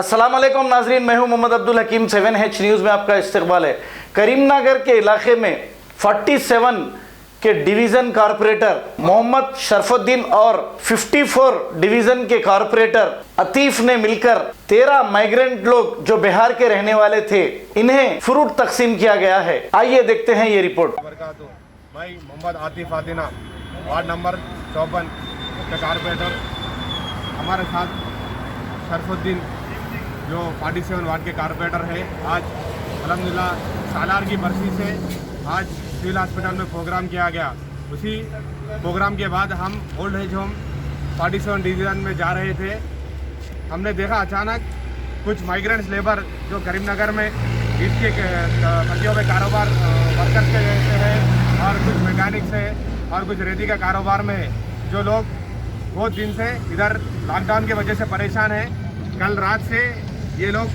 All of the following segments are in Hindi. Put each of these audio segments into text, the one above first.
अस्सलाम वालेकुम नाजरीन, मैं हूं मोहम्मद अब्दुल हकीम। 7H न्यूज़ में आपका इस्तकबाल है। करीमनगर के इलाके में 47 के डिवीज़न कारपोरेटर मोहम्मद शरफुद्दीन और 54 डिवीज़न के कारपोरेटर अतीफ ने मिलकर 13 माइग्रेंट लोग जो बिहार के रहने वाले थे, इन्हें फ्रूट तकसीम किया गया है। आइए देखते हैं ये रिपोर्ट। मैं मोहम्मद आतिफ आदिना, वार्ड नंबर 54 के कारपोरेटर, हमारे साथ शरफुद्दीन जो 47 वार्ड के कारपोरेटर है। आज अल्हम्दुलिल्लाह सालार की बरसी से आज सिविल हॉस्पिटल में प्रोग्राम किया गया। उसी प्रोग्राम के बाद हम ओल्ड एज होम 47 डिवीज़न में जा रहे थे। हमने देखा अचानक कुछ माइग्रेंट्स लेबर जो करीमनगर में ईट के फटियों में कारोबार वर्कर्स के जैसे है और कुछ मैकेनिक्स है और कुछ रेती का कारोबार में है, जो लोग बहुत दिन से इधर लॉकडाउन की वजह से परेशान हैं। कल रात से ये लोग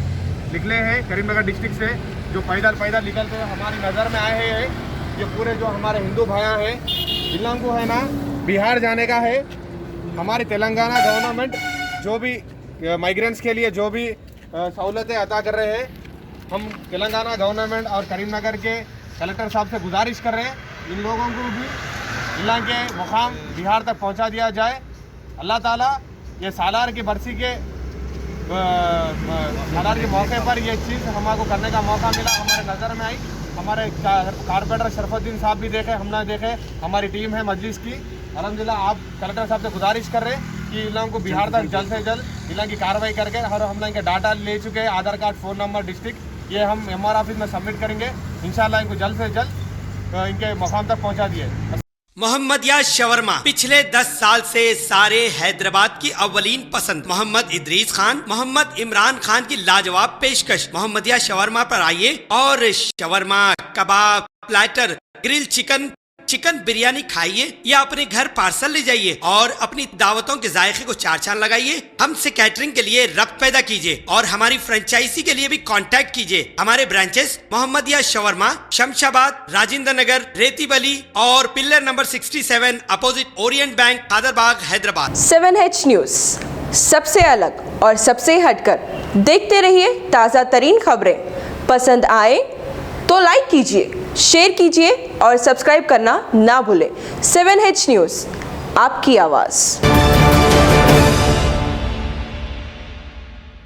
निकले हैं करीमनगर डिस्ट्रिक्ट से, जो पैदल निकलते हुए हमारी नज़र में आए हैं। ये पूरे जो हमारे हिंदू भाइयाँ हैं, इन लोगों को है ना बिहार जाने का है। हमारी तेलंगाना गवर्नमेंट जो भी माइग्रेंट्स के लिए जो भी सहूलतें अता कर रहे हैं, हम तेलंगाना गवर्नमेंट और करीमनगर के कलेक्टर साहब से गुजारिश कर रहे हैं, इन लोगों को भी इलाक़ के मुकाम बिहार तक पहुंचा दिया जाए। अल्लाह ताला ये सालार की बरसी के मौके पर ये चीज़ हमको करने का मौका मिला, हमारे नज़र में आई। हमारे कारपोरेटर शरफुद्दीन साहब भी देखे, हमने देखे, हमारी टीम है मजलिस की। अल्हम्दुलिल्लाह आप कलेक्टर साहब से गुजारिश कर रहे हैं कि इन लोगों को बिहार तक जल्द से जल्द इन लोगों की कार्रवाई करके, और हम लोग इनके डाटा ले चुके हैं, आधार कार्ड, फ़ोन नंबर, डिस्ट्रिक्ट, ये हम MR ऑफिस में सबमिट करेंगे। इंशाल्लाह इनको जल्द से जल्द इनके मकाम तक पहुँचा दिए। मोहम्मदिया शवरमा पिछले 10 साल से सारे हैदराबाद की अव्वलीन पसंद। मोहम्मद इदरीस खान, मोहम्मद इमरान खान की लाजवाब पेशकश। मोहम्मदिया शवरमा पर आइए और शवरमा, कबाब, प्लेटर, ग्रिल चिकन बिरयानी खाइए या अपने घर पार्सल ले जाइए और अपनी दावतों के जायके को चार चांद लगाइए। हमसे कैटरिंग के लिए रब्त पैदा कीजिए और हमारी फ्रेंचाइजी के लिए भी कांटेक्ट कीजिए। हमारे ब्रांचेस मोहम्मदिया शवरमा, शमशाबाद, राजेंद्र नगर, रेती बली और pillar number 67 opposite Orient bank, Kadarbagh, Hyderabad. 7H news, सबसे अलग और सबसे हटकर। देखते रहिए ताज़ा तरीन खबरें। पसंद आए तो लाइक कीजिए, शेयर कीजिए और सब्सक्राइब करना ना भूलें। 7H न्यूज़, आपकी आवाज़।